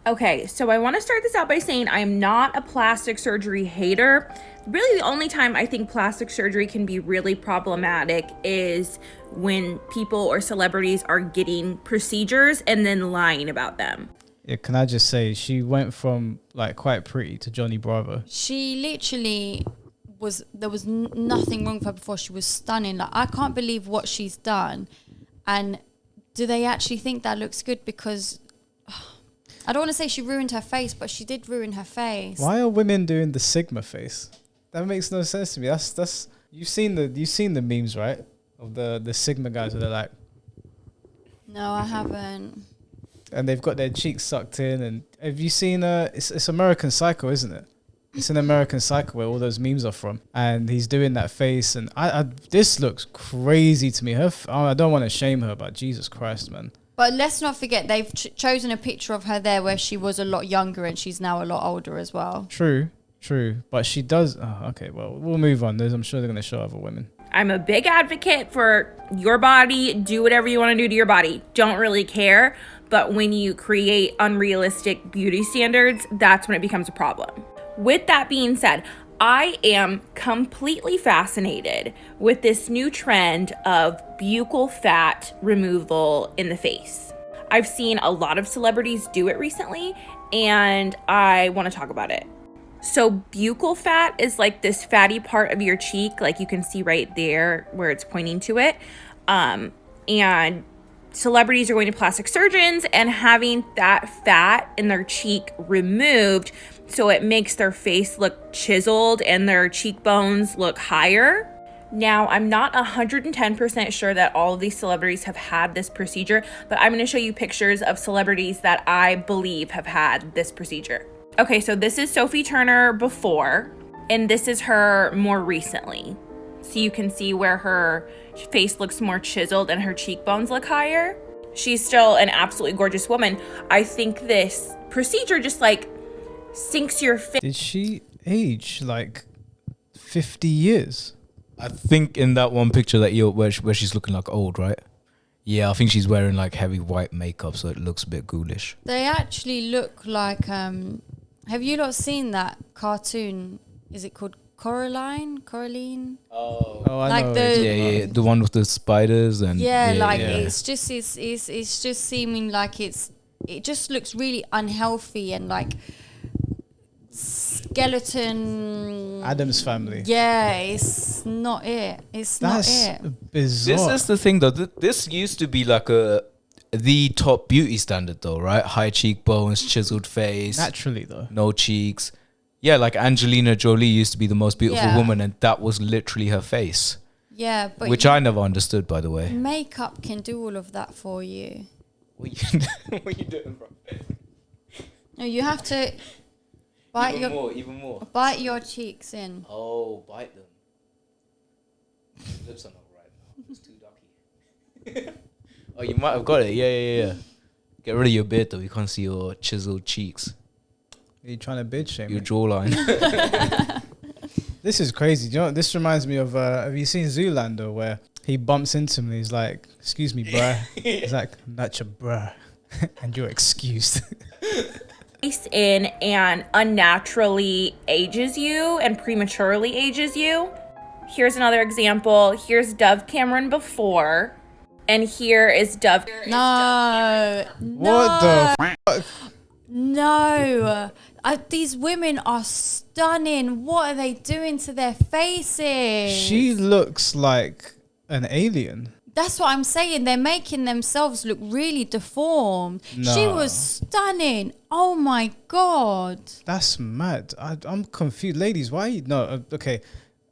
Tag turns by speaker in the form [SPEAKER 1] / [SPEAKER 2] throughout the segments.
[SPEAKER 1] Okay, so I want to start this out by saying I am not a plastic surgery hater. Really, the only time I think plastic surgery can be really problematic is when people or celebrities are getting procedures and then lying about them.
[SPEAKER 2] Yeah, can I just say, she went from like quite pretty to Johnny Bravo.
[SPEAKER 3] She literally there was nothing wrong with her before. She was stunning. Like, I can't believe what she's done. And do they actually think that looks good? Because I don't want to say she ruined her face, but she did ruin her face.
[SPEAKER 2] Why are women doing the Sigma face? That makes no sense to me. That's you've seen the memes, right? Of the Sigma guys where they're like,
[SPEAKER 3] No, I haven't.
[SPEAKER 2] and they've got their cheeks sucked in. And have you seen it's American Psycho, isn't it? It's an American Psycho where all those memes are from, and he's doing that face. And I this looks crazy to me. I don't want to shame her, but Jesus Christ, man.
[SPEAKER 3] But let's not forget, they've chosen a picture of her there where she was a lot younger and she's now a lot older as well.
[SPEAKER 2] True. But she does. Oh, okay, well, we'll move on. I'm sure they're going to show other women.
[SPEAKER 1] I'm a big advocate for your body. Do whatever you want to do to your body. Don't really care. But when you create unrealistic beauty standards, that's when it becomes a problem. With that being said, I am completely fascinated with this new trend of buccal fat removal in the face. I've seen a lot of celebrities do it recently, and I want to talk about it. So buccal fat is like this fatty part of your cheek, like you can see right there where it's pointing to it. And celebrities are going to plastic surgeons and having that fat in their cheek removed, so it makes their face look chiseled and their cheekbones look higher. Now, I'm not 110% sure that all of these celebrities have had this procedure, but I'm going to show you pictures of celebrities that I believe have had this procedure. Okay, so this is Sophie Turner before, and this is her more recently. So you can see where her face looks more chiseled and her cheekbones look higher. She's still an absolutely gorgeous woman. I think this procedure just like sinks your face.
[SPEAKER 2] Did she age like 50 years?
[SPEAKER 4] I think in that one picture that where she's looking like old, right? Yeah, I think she's wearing like heavy white makeup, so it looks a bit ghoulish.
[SPEAKER 3] They actually look like, have you not seen that cartoon? Is it called Coraline?
[SPEAKER 4] Oh,
[SPEAKER 2] I
[SPEAKER 3] like
[SPEAKER 2] know.
[SPEAKER 4] yeah, the one with the spiders and
[SPEAKER 3] it's just seeming like it just looks really unhealthy and like skeleton.
[SPEAKER 2] Addams Family.
[SPEAKER 3] Yeah, it's not it.
[SPEAKER 2] That's
[SPEAKER 3] not it.
[SPEAKER 2] bizarre.
[SPEAKER 4] This is the thing though. This used to be like the top beauty standard though, right? High cheekbones, chiseled face.
[SPEAKER 2] Naturally though.
[SPEAKER 4] No cheeks. Yeah, like Angelina Jolie used to be the most beautiful woman, and that was literally her face.
[SPEAKER 3] Yeah, but
[SPEAKER 4] which I never understood, by the way.
[SPEAKER 3] Makeup can do all of that for you.
[SPEAKER 4] What are you doing, bro?
[SPEAKER 3] No, you have to
[SPEAKER 4] even more.
[SPEAKER 3] Bite your cheeks in.
[SPEAKER 4] Oh, bite them. Lips are not right now. It's too ducky. Oh, you might have got it. Yeah. Get rid of your beard though. You can't see your chiseled cheeks.
[SPEAKER 2] Are you trying to beard shame
[SPEAKER 4] Your
[SPEAKER 2] me?
[SPEAKER 4] jawline.
[SPEAKER 2] This is crazy. Do you know what? This reminds me of, have you seen Zoolander where he bumps into him and he's like, excuse me, bruh. He's like, not your bruh. And you're excused.
[SPEAKER 1] In and unnaturally ages you and prematurely ages you. Here's another example. Here's Dove Cameron before, and here is Dove.
[SPEAKER 3] No.
[SPEAKER 2] What the fuck?
[SPEAKER 3] No. These women are stunning. What are they doing to their faces?
[SPEAKER 2] She looks like an alien.
[SPEAKER 3] That's what I'm saying. They're making themselves look really deformed.
[SPEAKER 2] No.
[SPEAKER 3] She was stunning. Oh my God.
[SPEAKER 2] That's mad. I'm confused. Ladies, why? No, okay.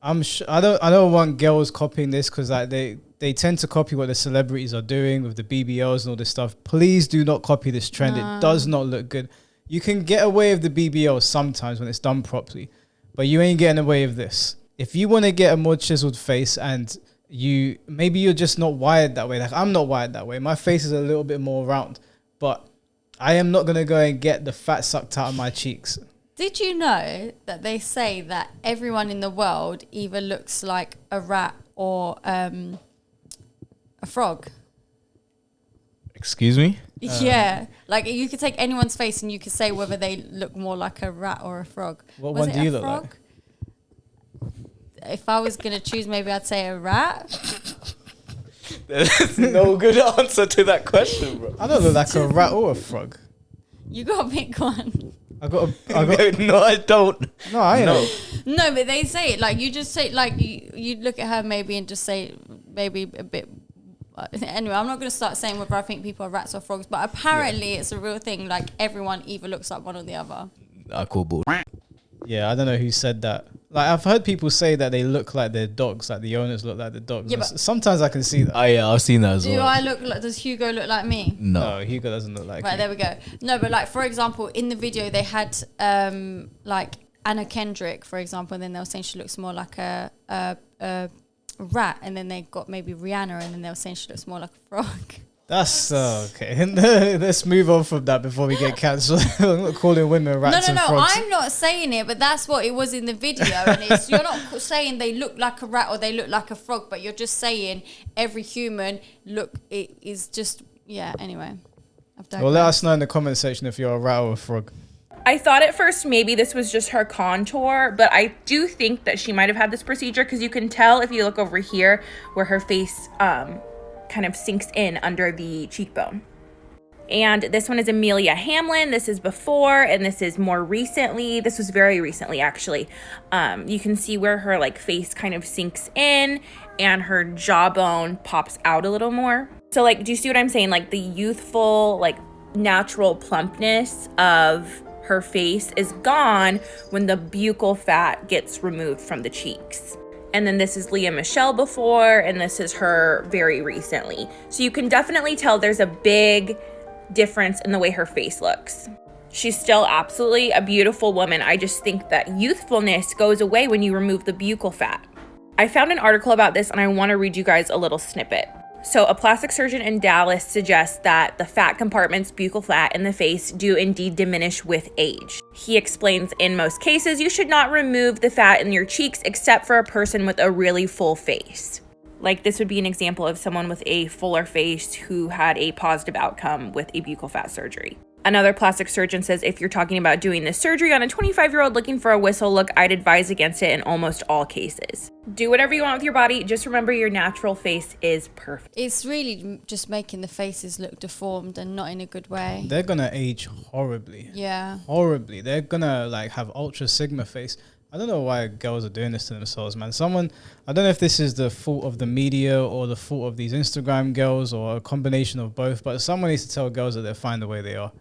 [SPEAKER 2] I don't want girls copying this because like they tend to copy what the celebrities are doing with the BBLs and all this stuff. Please do not copy this trend.
[SPEAKER 3] No.
[SPEAKER 2] It does not look good. You can get away with the BBL sometimes when it's done properly, but you ain't getting away with this. If you want to get a more chiseled face and maybe you're just not wired that way. Like I'm not wired that way. My face is a little bit more round, but I am not going to go and get the fat sucked out of my cheeks.
[SPEAKER 3] Did you know that they say that everyone in the world either looks like a rat or a frog?
[SPEAKER 4] Excuse me?
[SPEAKER 3] Yeah, like you could take anyone's face and you could say whether they look more like a rat or a frog.
[SPEAKER 2] What
[SPEAKER 3] Was
[SPEAKER 2] one
[SPEAKER 3] it
[SPEAKER 2] do
[SPEAKER 3] a
[SPEAKER 2] you look
[SPEAKER 3] frog?
[SPEAKER 2] like?
[SPEAKER 3] If I was gonna choose, maybe I'd say a rat.
[SPEAKER 4] There's no good answer to that question, bro.
[SPEAKER 2] I don't look like a rat or a frog.
[SPEAKER 3] You gotta pick one.
[SPEAKER 2] I got
[SPEAKER 4] No, I don't.
[SPEAKER 2] no, I ain't.
[SPEAKER 4] No.
[SPEAKER 3] No, but they say it like you just say like you look at her maybe and just say maybe a bit. Anyway, I'm not going to start saying whether I think people are rats or frogs, but apparently it's a real thing. Like everyone either looks like one or the other.
[SPEAKER 4] I call bull.
[SPEAKER 2] Yeah, I don't know who said that. Like I've heard people say that they look like their dogs, like the owners look like the dogs.
[SPEAKER 3] Yeah,
[SPEAKER 2] And
[SPEAKER 3] but-
[SPEAKER 2] sometimes I can see that.
[SPEAKER 4] Oh yeah, I've seen that as
[SPEAKER 3] Do
[SPEAKER 4] well.
[SPEAKER 3] I look like? Does Hugo look like me?
[SPEAKER 4] No.
[SPEAKER 2] No, Hugo doesn't look like
[SPEAKER 3] Right,
[SPEAKER 2] you.
[SPEAKER 3] there we go. No, but like for example, in the video they had like Anna Kendrick, for example, and then they were saying she looks more like a rat, and then they got maybe Rihanna, and then they were saying she looks more like a frog.
[SPEAKER 2] That's okay. Let's move on from that before we get cancelled. I'm not calling women rats and
[SPEAKER 3] No,
[SPEAKER 2] frogs.
[SPEAKER 3] I'm not saying it, but that's what it was in the video. And it's, you're not saying they look like a rat or they look like a frog, but you're just saying every human it is just, yeah, anyway.
[SPEAKER 2] Well, let us know in the comment section if you're a rat or a frog.
[SPEAKER 1] I thought at first maybe this was just her contour, but I do think that she might have had this procedure because you can tell if you look over here where her face kind of sinks in under the cheekbone. And this one is Amelia Hamlin. This is before, and this is more recently. This was very recently, actually. You can see where her like face kind of sinks in and her jawbone pops out a little more. So like, do you see what I'm saying? Like the youthful, like natural plumpness of her face is gone when the buccal fat gets removed from the cheeks. And then this is Leah Michelle before, and this is her very recently. So you can definitely tell there's a big difference in the way her face looks. She's still absolutely a beautiful woman. I just think that youthfulness goes away when you remove the buccal fat. I found an article about this and I want to read you guys a little snippet. So a plastic surgeon in Dallas suggests that the fat compartments, buccal fat in the face, do indeed diminish with age. He explains in most cases, you should not remove the fat in your cheeks except for a person with a really full face. Like this would be an example of someone with a fuller face who had a positive outcome with a buccal fat surgery. Another plastic surgeon says if you're talking about doing this surgery on a 25-year-old looking for a whistle look, I'd advise against it in almost all cases. Do whatever you want with your body. Just remember your natural face is perfect.
[SPEAKER 3] It's really just making the faces look deformed and not in a good way.
[SPEAKER 2] They're gonna age horribly.
[SPEAKER 3] Yeah.
[SPEAKER 2] Horribly. They're gonna like have ultra sigma face. I don't know why girls are doing this to themselves, man. I don't know if this is the fault of the media or the fault of these Instagram girls or a combination of both, but someone needs to tell girls that they're fine the way they are.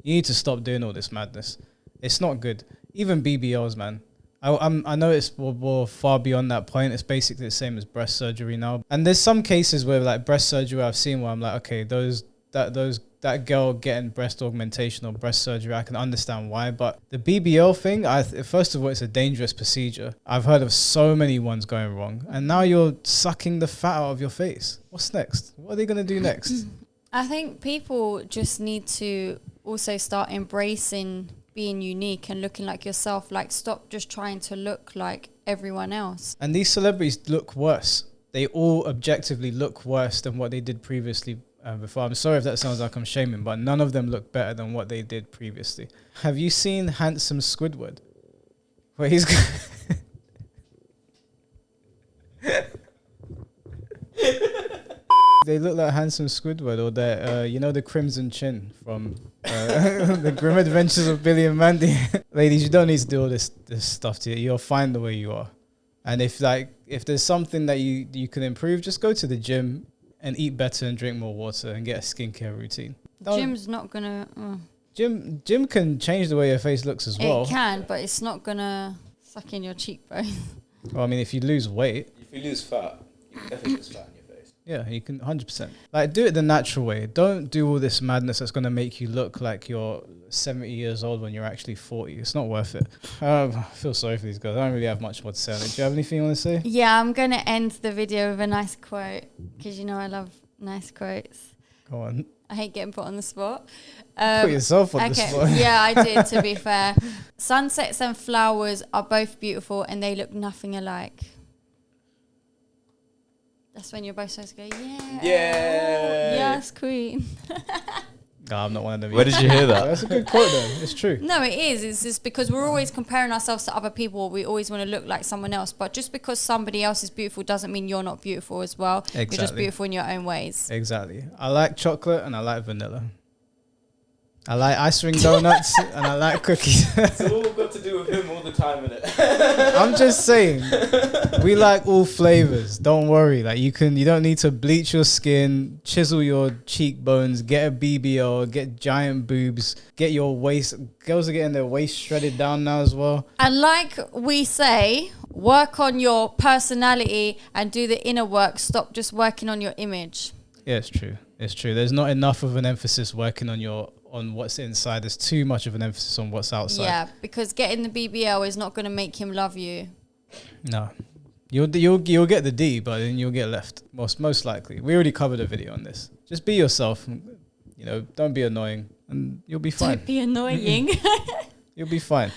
[SPEAKER 2] You need to stop doing all this madness. It's not good. Even BBLs, man. I know it's more far beyond that point. It's basically the same as breast surgery now. And there's some cases where like breast surgery I've seen where I'm like, okay, that girl getting breast augmentation or breast surgery, I can understand why. But the BBL thing, first of all, it's a dangerous procedure. I've heard of so many ones going wrong. And now you're sucking the fat out of your face. What's next? What are they going to do next?
[SPEAKER 3] I think people just need to also start embracing being unique and looking like yourself. Like, stop just trying to look like everyone else.
[SPEAKER 2] And these celebrities look worse. They all objectively look worse than what they did previously before. I'm sorry if that sounds like I'm shaming, but none of them look better than what they did previously. Have you seen handsome Squidward? Where he's... They look like handsome Squidward, or the Crimson Chin from the Grim Adventures of Billy and Mandy. Ladies, you don't need to do all this stuff to you. You're fine the way you are. And if there's something that you can improve, just go to the gym and eat better and drink more water and get a skincare routine.
[SPEAKER 3] Gym's not gonna.
[SPEAKER 2] Gym can change the way your face looks as well.
[SPEAKER 3] It can, but it's not gonna suck in your cheekbone.
[SPEAKER 2] Well, I mean, if you lose weight,
[SPEAKER 4] If you lose fat, you can definitely lose fat in your face.
[SPEAKER 2] yeah, you can 100%. Like, do it the natural way. Don't do all this madness that's going to make you look like you're 70 years old when you're actually 40. It's not worth it. I feel sorry for these guys. I don't really have much more to say on it. Do you have anything you want to say?
[SPEAKER 3] Yeah, I'm gonna end the video with a nice quote because you know I love nice quotes.
[SPEAKER 2] Go on.
[SPEAKER 3] I hate getting put on the spot.
[SPEAKER 2] Put yourself on the spot.
[SPEAKER 3] Yeah, I did, to be fair. Sunsets and flowers are both beautiful and they look nothing alike. That's when you're both supposed to go, yeah.
[SPEAKER 4] Yeah.
[SPEAKER 3] Yes, queen.
[SPEAKER 2] No, I'm not one of them.
[SPEAKER 4] Where did you hear that?
[SPEAKER 2] That's a good quote, though. It's true.
[SPEAKER 3] No, it is. It's just because we're always comparing ourselves to other people. We always want to look like someone else. But just because somebody else is beautiful doesn't mean you're not beautiful as well.
[SPEAKER 2] Exactly.
[SPEAKER 3] You're just beautiful in your own ways.
[SPEAKER 2] Exactly. I like chocolate and I like vanilla. I like ice ring donuts and I like cookies.
[SPEAKER 4] It's all got to do with him all the time, innit?
[SPEAKER 2] I'm just saying, we like all flavors. Don't worry. Like you don't need to bleach your skin, chisel your cheekbones, get a BBL, get giant boobs, get your waist. Girls are getting their waist shredded down now as well.
[SPEAKER 3] And like we say, work on your personality and do the inner work. Stop just working on your image.
[SPEAKER 2] Yeah, it's true. It's true. There's not enough of an emphasis working on what's inside. There's too much of an emphasis on what's outside.
[SPEAKER 3] Yeah, because getting the BBL is not going to make him love you.
[SPEAKER 2] No. You'll get the D, but then you'll get left. Most likely. We already covered a video on this. Just be yourself. You know, don't be annoying and you'll be fine.
[SPEAKER 3] Don't be annoying.
[SPEAKER 2] You'll be fine.